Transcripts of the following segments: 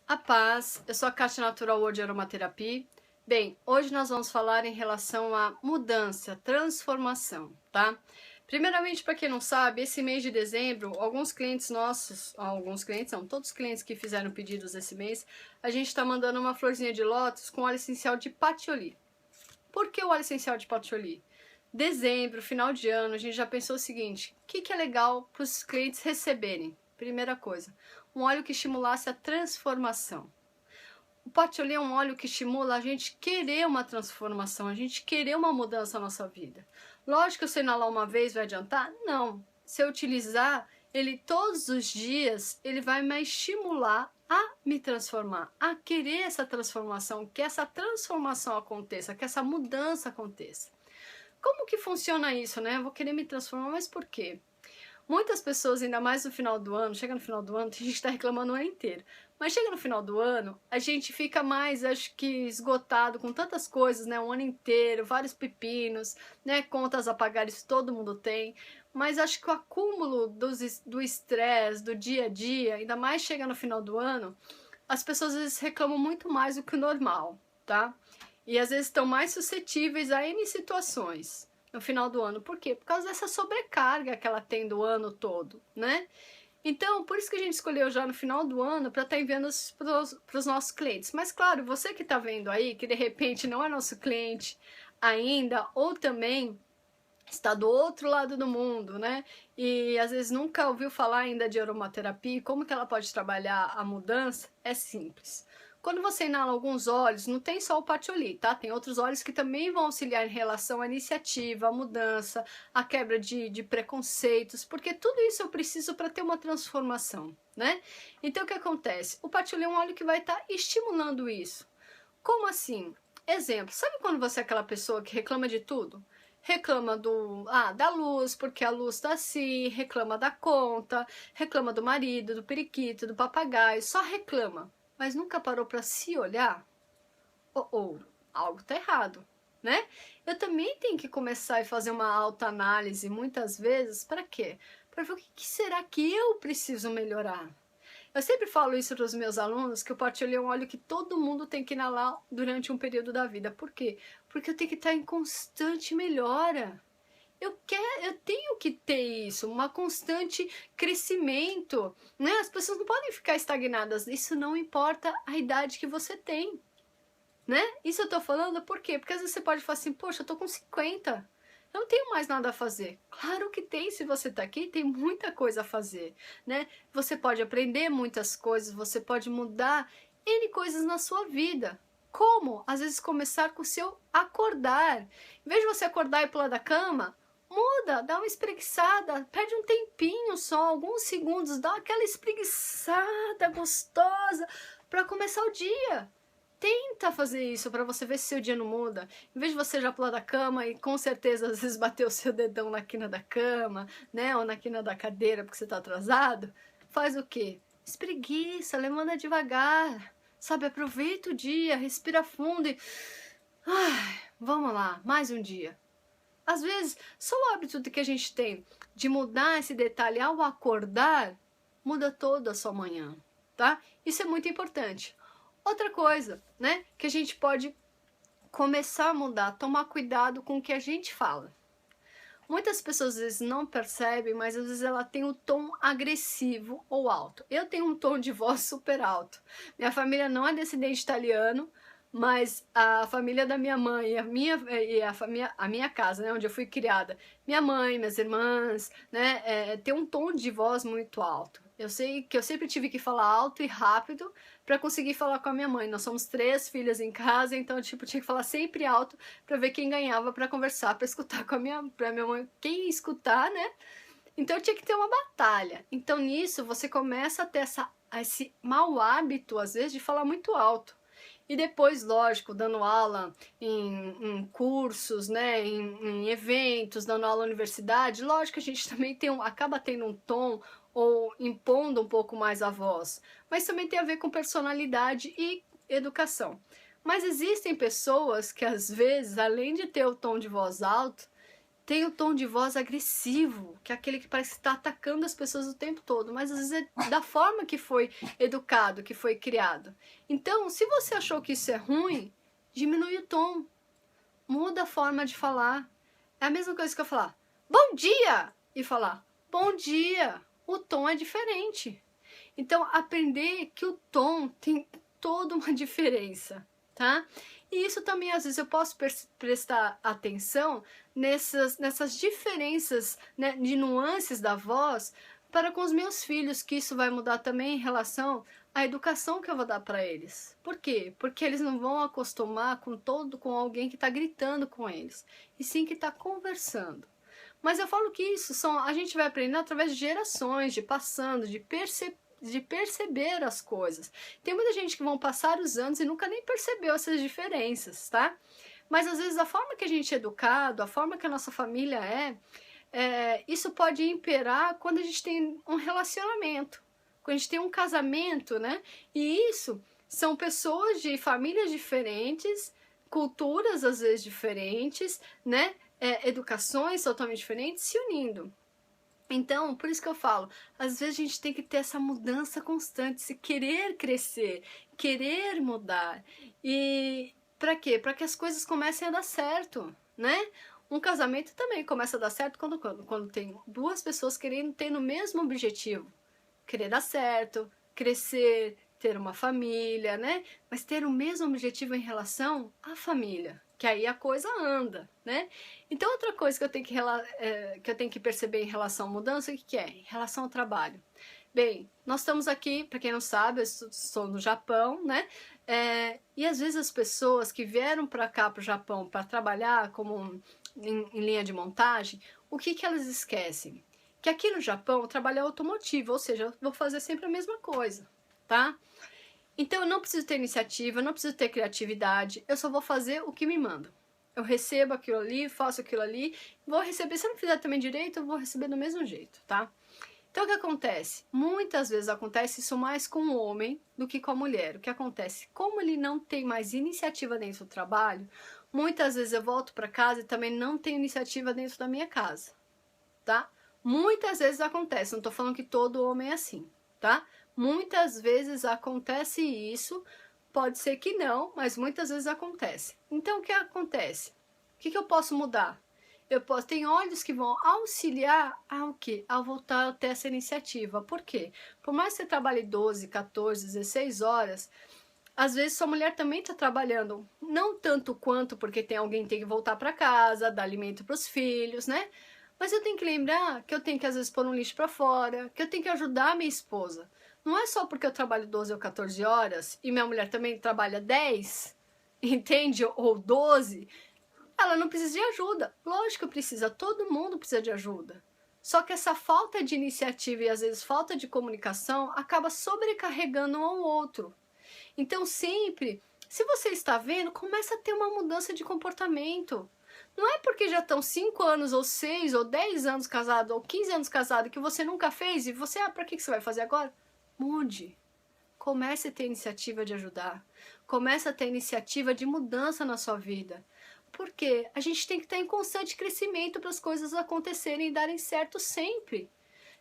A paz, eu sou a Kátia Natural World Aromaterapia. Bem, hoje nós vamos falar em relação à mudança, transformação, tá? Primeiramente, para quem não sabe, esse mês de dezembro, todos os clientes que fizeram pedidos esse mês, a gente está mandando uma florzinha de lótus com óleo essencial de patchouli. Por que o óleo essencial de patchouli? Dezembro, final de ano, a gente já pensou o seguinte: o que é legal para os clientes receberem? Primeira coisa, um óleo que estimulasse a transformação. O patchouli é um óleo que estimula a gente querer uma transformação, a gente querer uma mudança na nossa vida. Lógico que se eu inalar uma vez vai adiantar? Não. Se eu utilizar ele todos os dias, ele vai me estimular a me transformar, a querer essa transformação, que essa transformação aconteça, que essa mudança aconteça. Como que funciona isso, né? Eu vou querer me transformar, mas por quê? Muitas pessoas, ainda mais no final do ano, chega no final do ano, tem gente que está reclamando o ano inteiro. Mas chega no final do ano, a gente fica mais, acho que, esgotado com tantas coisas, né? O ano inteiro, vários pepinos, né? Contas a pagar, isso todo mundo tem. Mas acho que o acúmulo do estresse, do dia a dia, ainda mais chega no final do ano, as pessoas às vezes reclamam muito mais do que o normal, tá? E às vezes estão mais suscetíveis a N situações no final do ano. Por quê? Por causa dessa sobrecarga que ela tem do ano todo, né? Então, por isso que a gente escolheu já no final do ano para estar enviando para os nossos clientes. Mas claro, você que está vendo aí, que de repente não é nosso cliente ainda, ou também está do outro lado do mundo, né? E às vezes nunca ouviu falar ainda de aromaterapia, como que ela pode trabalhar a mudança, é simples. Quando você inala alguns óleos, não tem só o patchouli, tá? Tem outros óleos que também vão auxiliar em relação à iniciativa, à mudança, à quebra de preconceitos, porque tudo isso eu preciso para ter uma transformação, né? Então o que acontece? O patchouli é um óleo que vai estar estimulando isso. Como assim? Exemplo, sabe quando você é aquela pessoa que reclama de tudo? Reclama da luz, porque a luz tá assim, reclama da conta, reclama do marido, do periquito, do papagaio, só reclama, mas nunca parou para se olhar? Algo tá errado, né? Eu também tenho que começar a fazer uma autoanálise muitas vezes, para quê? Para ver o que será que eu preciso melhorar. Eu sempre falo isso para os meus alunos, que o patchouli é um óleo que todo mundo tem que inalar durante um período da vida. Por quê? Porque eu tenho que estar em constante melhora. Eu tenho que ter isso, uma constante crescimento, né? As pessoas não podem ficar estagnadas. Isso não importa a idade que você tem, né? Isso eu tô falando por quê? Porque às vezes você pode falar assim: poxa, eu tô com 50. Eu não tenho mais nada a fazer. Claro que tem, se você tá aqui, tem muita coisa a fazer, né? Você pode aprender muitas coisas, você pode mudar N coisas na sua vida. Como? Às vezes começar com o seu acordar. Em vez de você acordar e pular da cama, muda, dá uma espreguiçada, perde um tempinho só, alguns segundos, dá aquela espreguiçada gostosa para começar o dia. Tenta fazer isso para você ver se seu dia não muda. Em vez de você já pular da cama e com certeza às vezes bater o seu dedão na quina da cama, né, ou na quina da cadeira porque você tá atrasado, faz o quê? Espreguiça, levanta devagar, sabe? Aproveita o dia, respira fundo e vamos lá, mais um dia. Às vezes, só o hábito que a gente tem de mudar esse detalhe ao acordar, muda toda a sua manhã, tá? Isso é muito importante. Outra coisa, né, que a gente pode começar a mudar, tomar cuidado com o que a gente fala. Muitas pessoas às vezes não percebem, mas às vezes ela tem um tom agressivo ou alto. Eu tenho um tom de voz super alto. Minha família não é descendente italiano, mas a família da minha mãe a minha casa, né, onde eu fui criada, minha mãe, minhas irmãs, né, tem um tom de voz muito alto. Eu sei que eu sempre tive que falar alto e rápido para conseguir falar com a minha mãe. Nós somos 3 filhas em casa, então tipo tinha que falar sempre alto para ver quem ganhava para conversar, para escutar com pra minha mãe, quem escutar, né? Então tinha que ter uma batalha. Então nisso você começa a ter esse mau hábito às vezes de falar muito alto. E depois, lógico, dando aula em cursos, né, em eventos, dando aula na universidade, lógico que a gente também acaba tendo um tom ou impondo um pouco mais a voz, mas também tem a ver com personalidade e educação. Mas existem pessoas que às vezes, além de ter o tom de voz alto, tem o tom de voz agressivo, que é aquele que parece que está atacando as pessoas o tempo todo, mas às vezes é da forma que foi educado, que foi criado. Então, se você achou que isso é ruim, diminui o tom, muda a forma de falar. É a mesma coisa que eu falar bom dia e falar bom dia. O tom é diferente. Então, aprender que o tom tem toda uma diferença, tá? E isso também, às vezes, eu posso prestar atenção nessas diferenças, né, de nuances da voz para com os meus filhos, que isso vai mudar também em relação à educação que eu vou dar para eles. Por quê? Porque eles não vão acostumar com alguém que está gritando com eles, e sim que está conversando. Mas eu falo que isso a gente vai aprendendo através de gerações, de passando, de perceber as coisas. Tem muita gente que vão passar os anos e nunca nem percebeu essas diferenças, tá? Mas às vezes a forma que a gente é educado, a forma que a nossa família isso pode imperar quando a gente tem um relacionamento, quando a gente tem um casamento, né? E isso são pessoas de famílias diferentes, culturas às vezes diferentes, né? Educações totalmente diferentes se unindo. Então, por isso que eu falo, às vezes a gente tem que ter essa mudança constante, se querer crescer, querer mudar. E para quê? Para que as coisas comecem a dar certo, né? Um casamento também começa a dar certo quando tem duas pessoas querendo ter o mesmo objetivo. Querer dar certo, crescer, ter uma família, né? Mas ter o mesmo objetivo em relação à família, que aí a coisa anda, né? Então, outra coisa que eu tenho que perceber em relação à mudança, o que é? Em relação ao trabalho. Bem, nós estamos aqui, para quem não sabe, eu estou no Japão, né? E às vezes as pessoas que vieram para cá, para o Japão, para trabalhar em linha de montagem, o que elas esquecem? Que aqui no Japão o trabalho é automotivo, ou seja, eu vou fazer sempre a mesma coisa, tá? Então eu não preciso ter iniciativa, eu não preciso ter criatividade, eu só vou fazer o que me mandam. Eu recebo aquilo ali, faço aquilo ali, vou receber, se eu não fizer também direito, eu vou receber do mesmo jeito, tá? Então o que acontece? Muitas vezes acontece isso mais com o homem do que com a mulher. O que acontece? Como ele não tem mais iniciativa dentro do trabalho, muitas vezes eu volto para casa e também não tenho iniciativa dentro da minha casa, tá? Muitas vezes acontece, não tô falando que todo homem é assim, tá? Muitas vezes acontece isso, pode ser que não, mas muitas vezes acontece. Então, o que acontece? O que eu posso mudar? Tem olhos que vão auxiliar ao quê? Ao voltar a ter essa iniciativa. Por quê? Por mais que você trabalhe 12, 14, 16 horas, às vezes sua mulher também está trabalhando, não tanto quanto porque tem alguém que tem que voltar para casa, dar alimento para os filhos, né? Mas eu tenho que lembrar que eu tenho que às vezes pôr um lixo para fora, que eu tenho que ajudar a minha esposa. Não é só porque eu trabalho 12 ou 14 horas e minha mulher também trabalha 10, entende? Ou 12, ela não precisa de ajuda. Lógico que precisa, todo mundo precisa de ajuda. Só que essa falta de iniciativa e às vezes falta de comunicação acaba sobrecarregando um ao outro. Então sempre, se você está vendo, começa a ter uma mudança de comportamento. Não é porque já estão 5 anos, ou 6, ou 10 anos casado, ou 15 anos casado, que você nunca fez, e você, pra que você vai fazer agora? Mude. Comece a ter iniciativa de ajudar. Comece a ter iniciativa de mudança na sua vida. Porque a gente tem que estar em constante crescimento para as coisas acontecerem e darem certo sempre.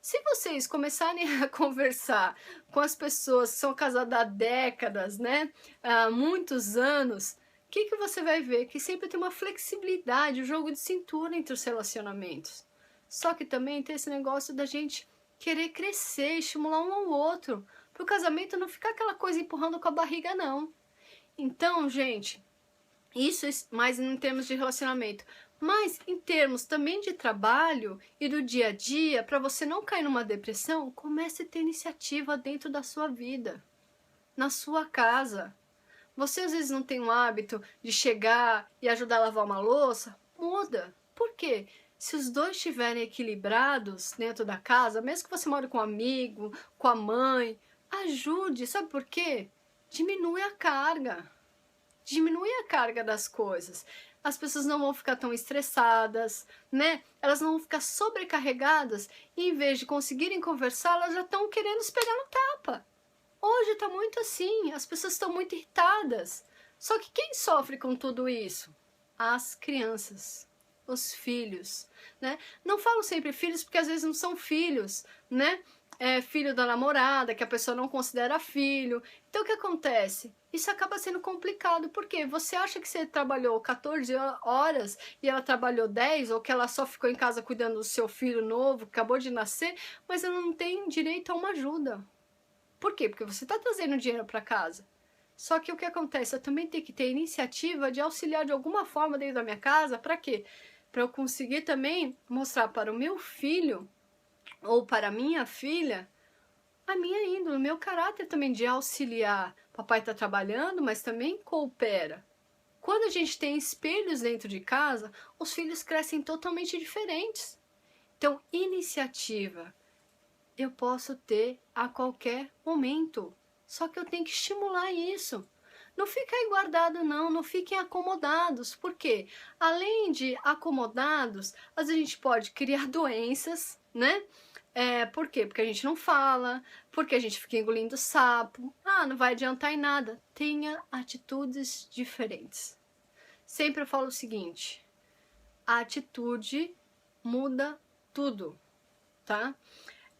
Se vocês começarem a conversar com as pessoas que são casadas há décadas, né, há muitos anos, o que você vai ver? Que sempre tem uma flexibilidade, um jogo de cintura entre os relacionamentos. Só que também tem esse negócio da gente querer crescer, estimular um ao outro, para o casamento não ficar aquela coisa empurrando com a barriga, não. Então, gente, isso mais em termos de relacionamento. Mas em termos também de trabalho e do dia a dia, para você não cair numa depressão, comece a ter iniciativa dentro da sua vida, na sua casa. Você às vezes não tem o hábito de chegar e ajudar a lavar uma louça? Muda. Por quê? Se os dois estiverem equilibrados dentro da casa, mesmo que você more com um amigo, com a mãe, ajude. Sabe por quê? Diminui a carga. Diminui a carga das coisas. As pessoas não vão ficar tão estressadas, né? Elas não vão ficar sobrecarregadas e em vez de conseguirem conversar, elas já estão querendo se pegar no tapa. Hoje está muito assim, as pessoas estão muito irritadas. Só que quem sofre com tudo isso? As crianças. os filhos, né? Não falo sempre filhos porque às vezes não são filhos, né? É filho da namorada, que a pessoa não considera filho. Então o que acontece? Isso acaba sendo complicado, porque você acha que você trabalhou 14 horas e ela trabalhou 10, ou que ela só ficou em casa cuidando do seu filho novo, que acabou de nascer, mas ela não tem direito a uma ajuda. Por quê? Porque você está trazendo dinheiro para casa. Só que o que acontece? Eu também tenho que ter iniciativa de auxiliar de alguma forma dentro da minha casa. Para quê? Para eu conseguir também mostrar para o meu filho ou para a minha filha a minha índole, o meu caráter também de auxiliar. Papai está trabalhando, mas também coopera. Quando a gente tem espelhos dentro de casa, os filhos crescem totalmente diferentes. Então, iniciativa eu posso ter a qualquer momento. Só que eu tenho que estimular isso. Não fica aí guardado não, não fiquem acomodados. Por quê? Além de acomodados, às vezes a gente pode criar doenças, né? Por quê? Porque a gente não fala, porque a gente fica engolindo sapo. Ah, não vai adiantar em nada. Tenha atitudes diferentes. Sempre eu falo o seguinte, a atitude muda tudo, tá?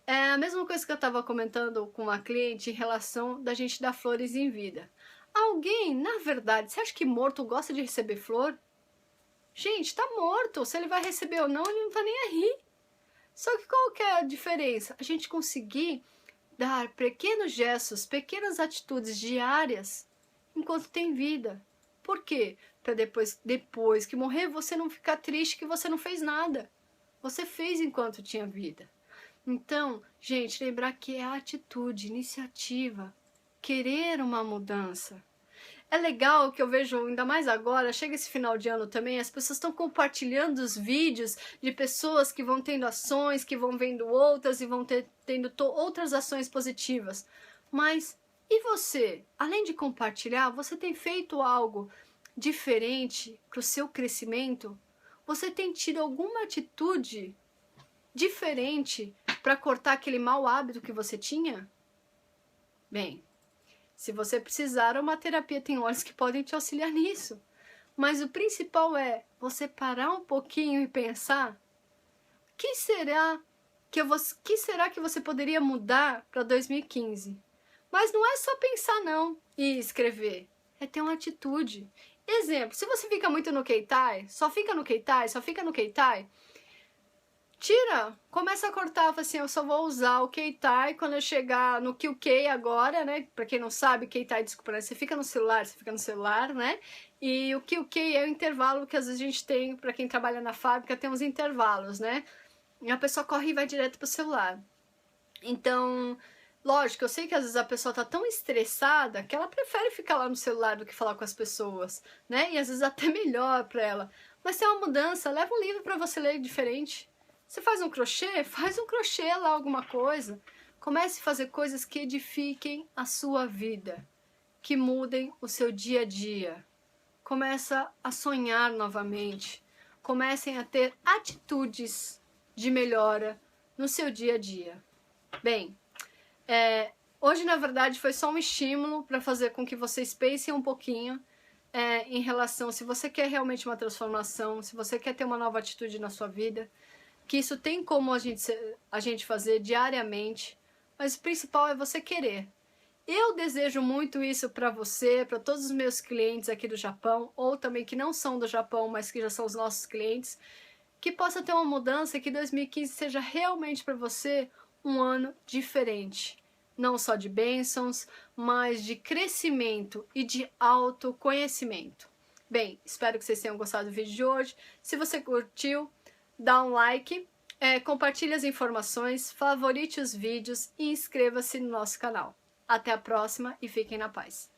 É a mesma coisa que eu estava comentando com uma cliente em relação da gente dar flores em vida. Alguém, na verdade, você acha que morto gosta de receber flor? Gente, tá morto. Se ele vai receber ou não, ele não tá nem aí. Só que qual que é a diferença? A gente conseguir dar pequenos gestos, pequenas atitudes diárias enquanto tem vida. Por quê? Para depois que morrer, você não ficar triste que você não fez nada. Você fez enquanto tinha vida. Então, gente, lembrar que é atitude, iniciativa, querer uma mudança. É legal que eu vejo, ainda mais agora, chega esse final de ano também, as pessoas estão compartilhando os vídeos de pessoas que vão tendo ações, que vão vendo outras e vão tendo outras ações positivas. Mas e você? Além de compartilhar, você tem feito algo diferente para o seu crescimento? Você tem tido alguma atitude diferente para cortar aquele mau hábito que você tinha? Bem, se você precisar, uma terapia tem olhos que podem te auxiliar nisso. Mas o principal é você parar um pouquinho e pensar: que será que você poderia mudar para 2015? Mas não é só pensar não e escrever, é ter uma atitude. Exemplo, se você fica muito no Keitai, só fica no Keitai, tira, começa a cortar, fala assim, eu só vou usar o Keitai quando eu chegar no QK agora, né? Pra quem não sabe, Keitai, desculpa, né? Você fica no celular, né? E o QK é o intervalo que às vezes a gente tem, pra quem trabalha na fábrica, tem uns intervalos, né? E a pessoa corre e vai direto pro celular. Então, lógico, eu sei que às vezes a pessoa tá tão estressada que ela prefere ficar lá no celular do que falar com as pessoas, né? E às vezes até melhor pra ela. Mas se é uma mudança, leva um livro pra você ler diferente. Você faz um crochê? Faz um crochê lá, alguma coisa. Comece a fazer coisas que edifiquem a sua vida, que mudem o seu dia a dia. Começa a sonhar novamente. Comecem a ter atitudes de melhora no seu dia a dia. Bem, hoje na verdade foi só um estímulo para fazer com que vocês pensem um pouquinho em relação, se você quer realmente uma transformação, se você quer ter uma nova atitude na sua vida, que isso tem como a gente fazer diariamente, mas o principal é você querer. Eu desejo muito isso para você, para todos os meus clientes aqui do Japão, ou também que não são do Japão, mas que já são os nossos clientes, que possa ter uma mudança, que 2015 seja realmente para você um ano diferente. Não só de bênçãos, mas de crescimento e de autoconhecimento. Bem, espero que vocês tenham gostado do vídeo de hoje. Se você curtiu, dá um like, compartilhe as informações, favorite os vídeos e inscreva-se no nosso canal. Até a próxima e fiquem na paz.